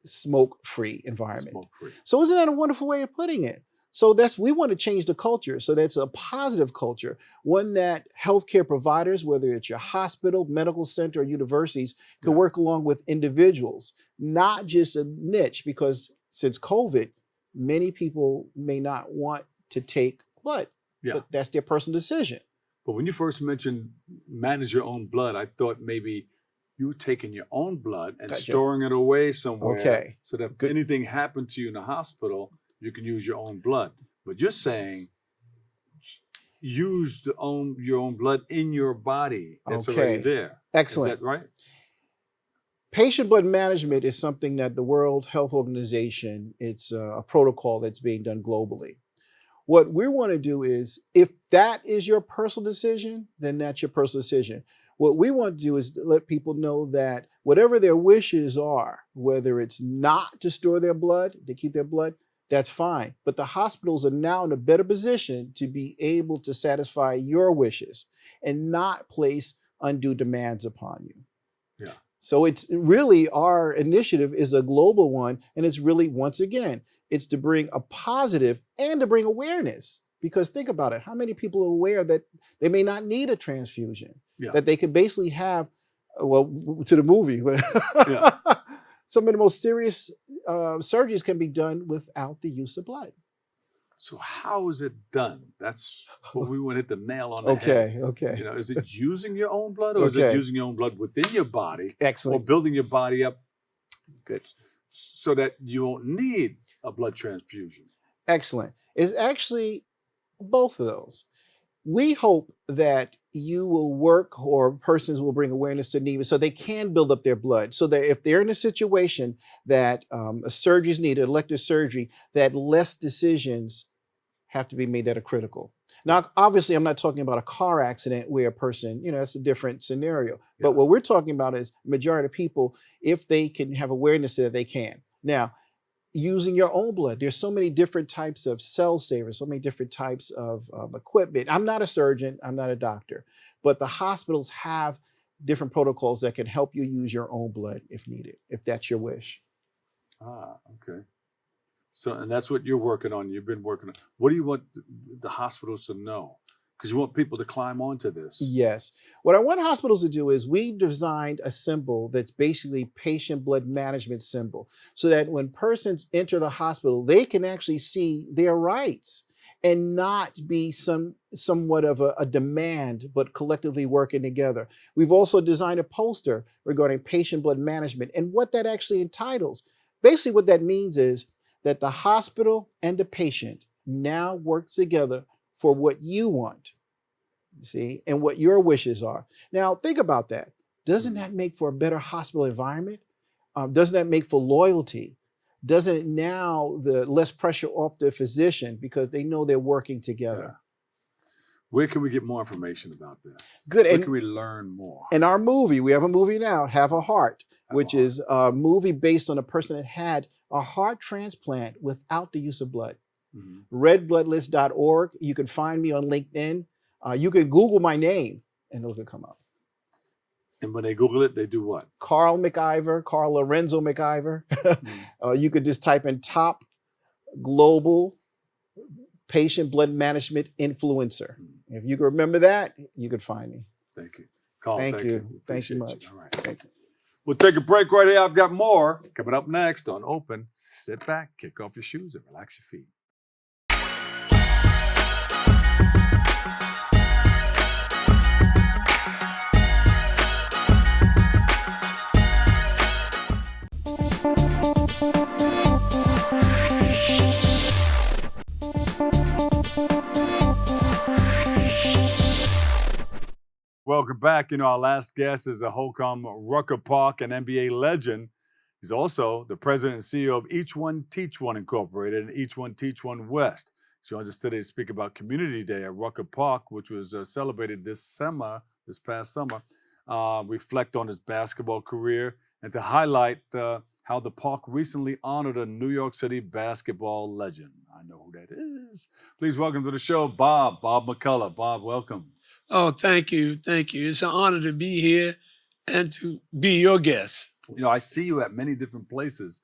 smoke-free environment. Smoke-free. So isn't that a wonderful way of putting it? So we want to change the culture. So that's a positive culture, one that healthcare providers, whether it's your hospital, medical center, or universities, can work along with individuals, not just a niche, because since COVID, many people may not want to take blood. But that's their personal decision. But when you first mentioned manage your own blood, I thought maybe you were taking your own blood and storing it away somewhere. Okay. So that if anything happened to you in the hospital, you can use your own blood. But you're saying use your own blood in your body that's already there. Excellent. Is that right? Patient blood management is something that the World Health Organization, it's a protocol that's being done globally. What we want to do is, if that is your personal decision, then that's your personal decision. What we want to do is let people know that whatever their wishes are, whether it's not to store their blood, to keep their blood, that's fine. But the hospitals are now in a better position to be able to satisfy your wishes and not place undue demands upon you. Yeah. So it's really, our initiative is a global one. And it's really, once again, it's to bring a positive and to bring awareness. Because think about it, how many people are aware that they may not need a transfusion? That they could basically have, to the movie, some of the most serious surgeries can be done without the use of blood. So how is it done? That's what we want to hit the nail on the head. Okay. Is it using your own blood, or is it using your own blood within your body? Excellent. Or building your body up good so that you won't need a blood transfusion? Excellent. It's actually both of those. We hope that you will work, or persons will bring awareness to anemia so they can build up their blood, so that if they're in a situation that a surgery is needed, elective surgery, that less decisions have to be made that are critical. Now, obviously, I'm not talking about a car accident where a person, that's a different scenario. But what we're talking about is majority of people, if they can have awareness that they can. Now, using your own blood. There's so many different types of cell savers, so many different types of equipment. I'm not a surgeon, I'm not a doctor, but the hospitals have different protocols that can help you use your own blood if needed, if that's your wish. Okay. So, and that's what you're working on. You've been working on. What do you want the hospitals to know? Because you want people to climb onto this. Yes. What I want hospitals to do is we designed a symbol that's basically patient blood management symbol, so that when persons enter the hospital, they can actually see their rights and not be somewhat of a demand, but collectively working together. We've also designed a poster regarding patient blood management and what that actually entitles. Basically, what that means is that the hospital and the patient now work together for what you want, you see, and what your wishes are. Now, think about that. Doesn't that make for a better hospital environment? doesn't that make for loyalty? Doesn't it now the less pressure off the physician because they know they're working together? Yeah. Where can we get more information about this? Good. Where And can we learn more? in our movie, we have a movie now, Have a Heart, which is a movie based on a person that had a heart transplant without the use of blood. Redbloodlist.org. You can find me on LinkedIn. You can Google my name and it'll come up. And when they Google it, they do what? Carl McIver, Carl Lorenzo McIver. You could just type in top global patient blood management influencer. If you can remember that, you could find me. Thank you. Carl, Thank you. Thank you Appreciate much. All right. Thank you. We'll take a break right here. I've got more coming up next on Open. Sit back, kick off your shoes, and relax your feet. Welcome back. You know, our last guest is a Holcomb Rucker Park and NBA legend. He's also the president and CEO of Each One Teach One Incorporated and Each One Teach One West. He joins us today to speak about Community Day at Rucker Park, which was celebrated this past summer. Reflect on his basketball career and to highlight how the park recently honored a New York City basketball legend. I know who that is. Please welcome to the show, Bob McCullough. Bob, welcome. Oh, thank you. Thank you. It's an honor to be here and to be your guest. You know, I see you at many different places.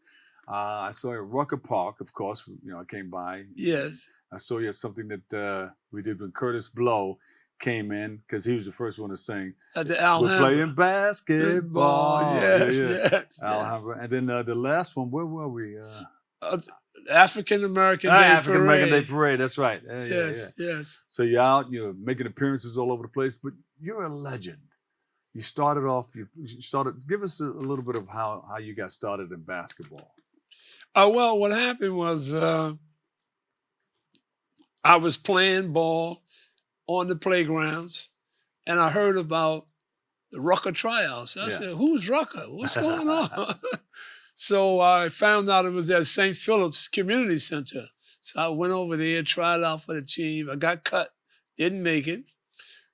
I saw you at Rucker Park, of course. You know, I came by. Yes. I saw you at something that we did when Curtis Blow came in because he was the first one to sing. At the Alhambra. We're playing basketball. Yes, yeah. yes. Alhambra. And then the last one, where were we? African American Day African American Parade. Day Parade. That's right. Yes, yes. So you're out, you're making appearances all over the place, but you're a legend. You started off. Give us a little bit of how you got started in basketball. Well, what happened was I was playing ball on the playgrounds, and I heard about the Rucker tryouts. I said, "Who's Rucker? What's going on?" So I found out it was at St. Philip's Community Center. So I went over there, tried out for the team. I got cut, didn't make it.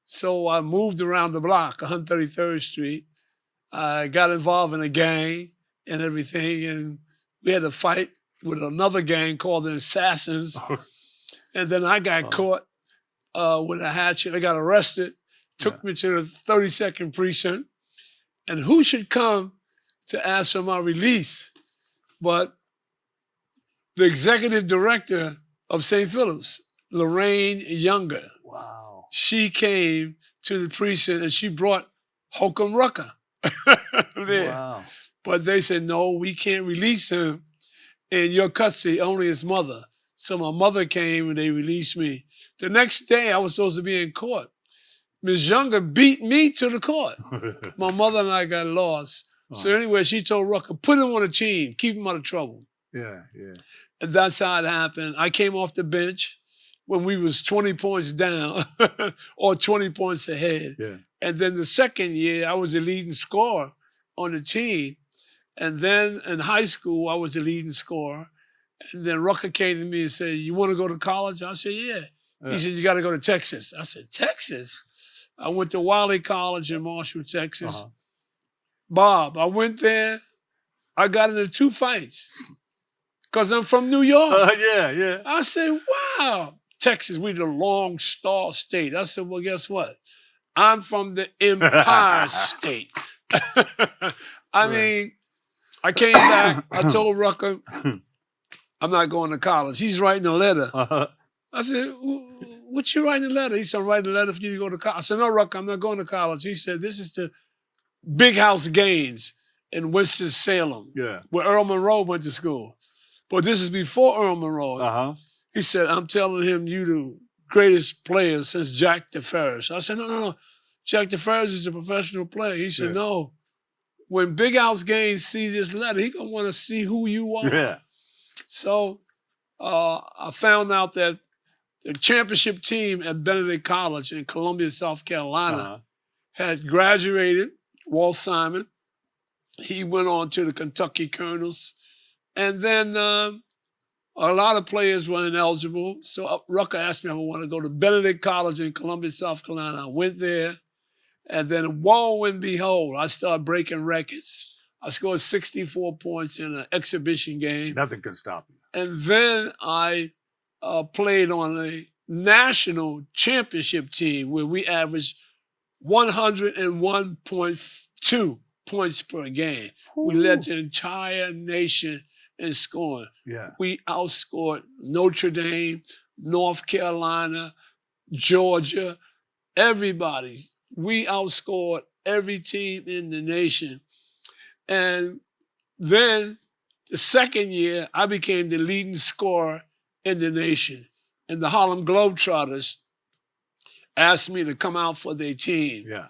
So I moved around the block, 133rd Street. I got involved in a gang and everything, and we had a fight with another gang called the Assassins. And then I got caught with a hatchet. I got arrested, took me to the 32nd precinct. And who should come to ask for my release but the executive director of St. Philip's, Lorraine Younger. Wow. She came to the precinct and she brought Holcomb Rucker there. Wow. But they said, no, we can't release him in your custody, only his mother. So my mother came and they released me. The next day I was supposed to be in court. Ms. Younger beat me to the court. My mother and I got lost. So anyway, she told Rucker, put him on a team, keep him out of trouble. Yeah. And that's how it happened. I came off the bench when we was 20 points down or 20 points ahead. Yeah. And then the second year, I was the leading scorer on the team. And then in high school, I was the leading scorer. And then Rucker came to me and said, you want to go to college? I said, yeah. He said, you got to go to Texas. I said, Texas? I went to Wiley College in Marshall, Texas. Bob, I went there. I got into 2 fights because I'm from New York. Yeah. I said, wow. Texas, we the Long Star State. I said, well, guess what? I'm from the Empire State. I mean, I came back. I told Rucker, I'm not going to college. He's writing a letter. I said, what you writing a letter? He said, I'm writing a letter for you to go to college. I said, no, Rucker, I'm not going to college. He said, this is the Big House Games in Winston-Salem, where Earl Monroe went to school. But this is before Earl Monroe. He said, I'm telling him you the greatest player since Jack DeFerris. I said, no. Jack DeFerris is a professional player. He said, no. When Big House Games see this letter, he going to want to see who you are. Yeah. So I found out that the championship team at Benedict College in Columbia, South Carolina had graduated Walt Simon, He went on to the Kentucky Colonels. And then a lot of players were ineligible. So Rucker asked me if I wanted to go to Benedict College in Columbia, South Carolina. I went there. And then, woe and behold, I started breaking records. I scored 64 points in an exhibition game. Nothing can stop you. And then I played on a national championship team where we averaged 101.2 points per game. Ooh. We led the entire nation in scoring. Yeah. We outscored Notre Dame, North Carolina, Georgia, everybody. We outscored every team in the nation. And then the second year, I became the leading scorer in the nation. And the Harlem Globetrotters asked me to come out for their team. Yeah.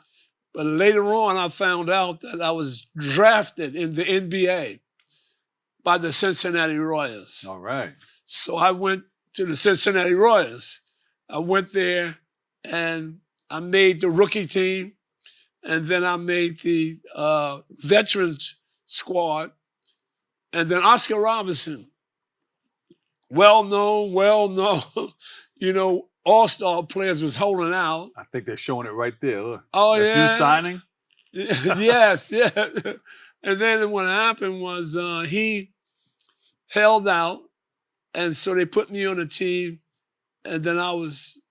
But later on, I found out that I was drafted in the NBA by the Cincinnati Royals. All right. So I went to the Cincinnati Royals. I went there and I made the rookie team. And then I made the veterans squad. And then Oscar Robertson, well known, you know, all-star players was holding out. I think they're showing it right there. Look. Oh, That's yeah. you signing? Yes, yeah. And then what happened was he held out, and so they put me on a team, and then I was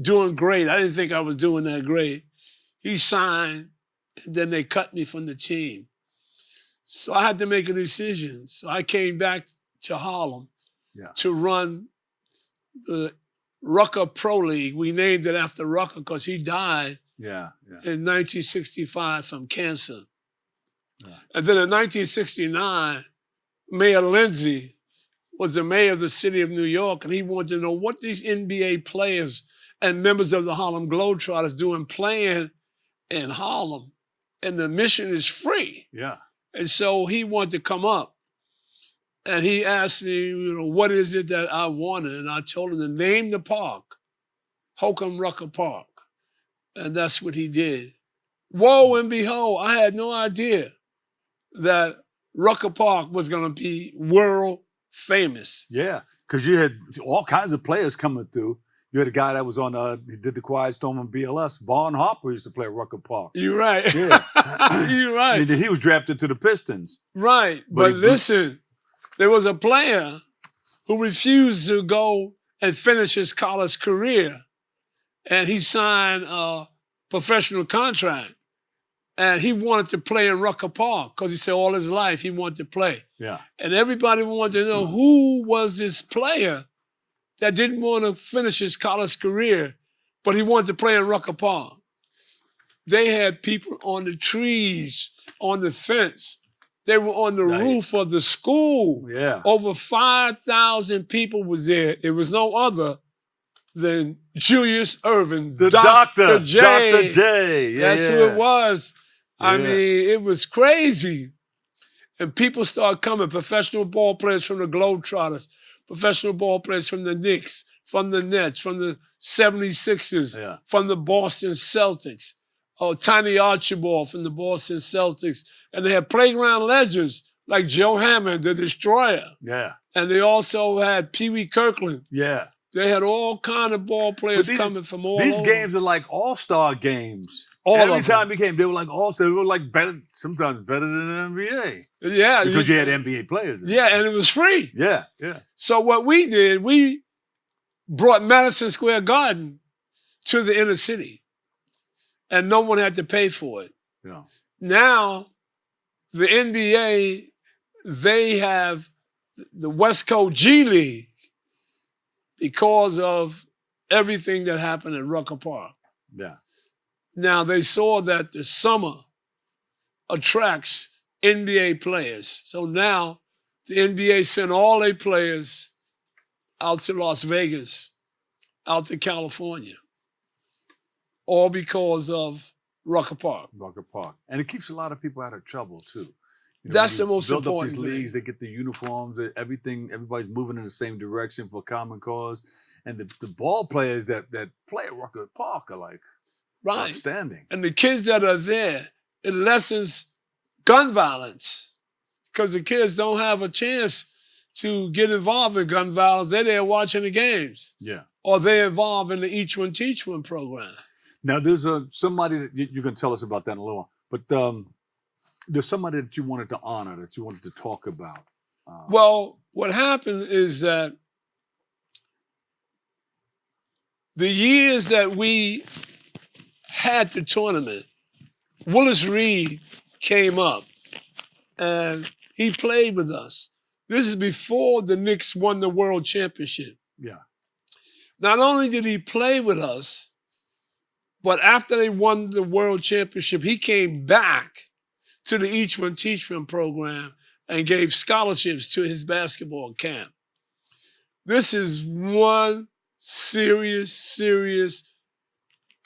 doing great. I didn't think I was doing that great. He signed, and then they cut me from the team. So I had to make a decision. So I came back to Harlem to run the Rucker Pro League. We named it after Rucker because he died in 1965 from cancer. Yeah. And then in 1969, Mayor Lindsay was the mayor of the city of New York, and he wanted to know what these NBA players and members of the Harlem Globetrotters doing playing in Harlem. And the admission is free. Yeah. And so he wanted to come up. And he asked me, you know, what is it that I wanted? And I told him to name the park, Holcomb Rucker Park. And that's what he did. Woe and behold, I had no idea that Rucker Park was going to be world famous. Yeah, because you had all kinds of players coming through. You had a guy that was on, he did the Quiet Storm on BLS. Vaughn Harper used to play at Rucker Park. You're right. Yeah. You're right. He was drafted to the Pistons. Right. But listen, there was a player who refused to go and finish his college career. And he signed a professional contract. And he wanted to play in Rucker Park because he said all his life he wanted to play. Yeah. And everybody wanted to know who was this player that didn't want to finish his college career, but he wanted to play in Rucker Park. They had people on the trees, on the fence. They were on the roof of the school. Yeah. Over 5,000 people was there. It was no other than Julius Erving, the Dr. J. Dr. J. Yeah, That's who it was. I mean, it was crazy. And people started coming, professional ball players from the Globetrotters, professional ball players from the Knicks, from the Nets, from the 76ers, from the Boston Celtics. Oh, Tiny Archibald from the Boston Celtics. And they had playground legends like Joe Hammond, the Destroyer. Yeah. And they also had Pee Wee Kirkland. Yeah. They had all kind of ball players coming from all These over. games are like all-star games. All Every of them. time they came, they were like all-star. They were like better, sometimes better than the NBA. Yeah. Because you had NBA players. Yeah, and it was free. Yeah, yeah. So what we did, we brought Madison Square Garden to the inner city. And no one had to pay for it. Yeah. Now, the NBA, they have the West Coast G League because of everything that happened at Rucker Park. Yeah. Now, they saw that the summer attracts NBA players. So now, the NBA sent all their players out to Las Vegas, out to California, all because of Rucker Park. Rucker Park. And it keeps a lot of people out of trouble, too. You know, That's the most build up important these thing. leagues, they get the uniforms, everything, everybody's moving in the same direction for common cause. And the ball players that play at Rucker Park are like outstanding. And the kids that are there, it lessens gun violence, because the kids don't have a chance to get involved in gun violence. They're there watching the games. Yeah. Or they're involved in the Each One Teach One program. Now, there's somebody that you can tell us about that in a little while, but there's somebody that you wanted to honor, that you wanted to talk about. Well, what happened is that the years that we had the tournament, Willis Reed came up and he played with us. This is before the Knicks won the World Championship. Yeah. Not only did he play with us, but after they won the World Championship, he came back to the Each One Teach One program and gave scholarships to his basketball camp. This is one serious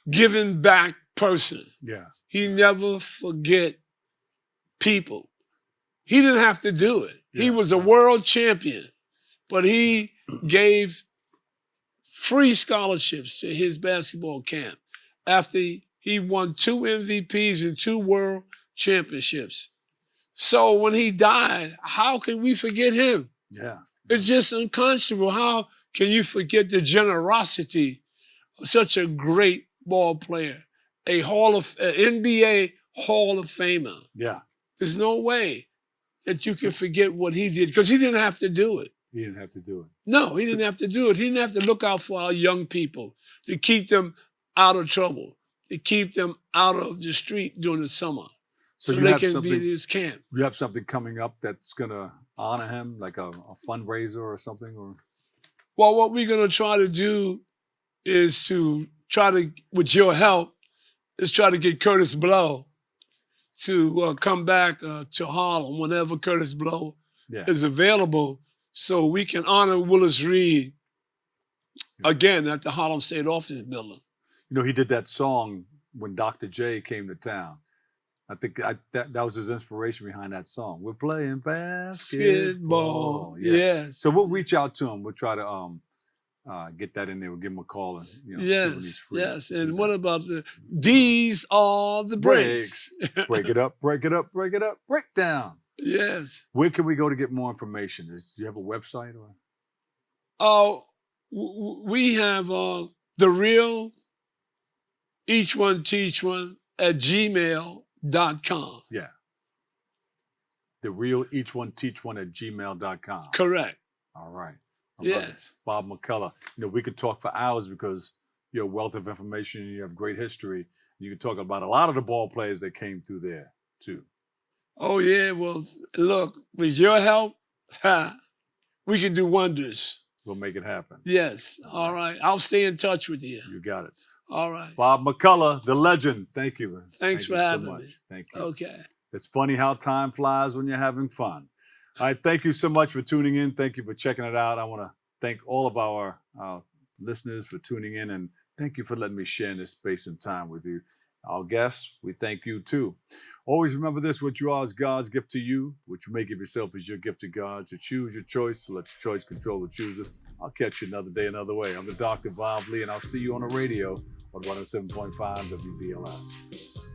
giving back person. Yeah. He never forget people. He didn't have to do it. Yeah. He was a world champion, but he gave free scholarships to his basketball camp after he won 2 MVPs and 2 world championships. So when he died, how can we forget him? Yeah. It's just unconscionable. How can you forget the generosity of such a great ball player, an NBA Hall of Famer? Yeah. There's no way that you can forget what he did, because he didn't have to do it. He didn't have to do it. No, he didn't have to do it. He didn't have to look out for our young people, to keep them out of trouble, to keep them out of the street during the summer, so you they have can be something- in his camp. You have something coming up that's going to honor him, like a fundraiser or something? Or Well, what we're going to try to do is to try to, with your help, is try to get Curtis Blow to come back to Harlem whenever Curtis Blow is available, so we can honor Willis Reed again at the Harlem State Office Building. You know, he did that song when Dr. J came to town. I think that was his inspiration behind that song. We're playing basketball. Yes. So we'll reach out to him. We'll try to get that in there. We'll give him a call and see when he's free. Yes. And what about these are the breaks? Break it up, break it up, break it up, break down. Yes. Where can we go to get more information? Do you have a website? Or? We have the real Each One Teach One at gmail.com. Yeah. The real Each One Teach One at gmail.com. Correct. All right. Yes. Bob McCullough. You know, we could talk for hours because you're a wealth of information and you have great history. You can talk about a lot of the ball players that came through there, too. Oh, yeah. Well, look, with your help, we can do wonders. We'll make it happen. Yes. All right. I'll stay in touch with you. You got it. All right. Bob McCullough, the legend. Thank you, man. Thanks for having me. Thank you. Okay. It's funny how time flies when you're having fun. All right. Thank you so much for tuning in. Thank you for checking it out. I want to thank all of our listeners for tuning in, and thank you for letting me share in this space and time with you. Our guests, we thank you too. Always remember this: what you are is God's gift to you. What you make of yourself is your gift to God. So choose your choice, to let your choice control the chooser. I'll catch you another day, another way. I'm the Dr. Bob Lee, and I'll see you on the radio on 107.5 WBLS. Peace.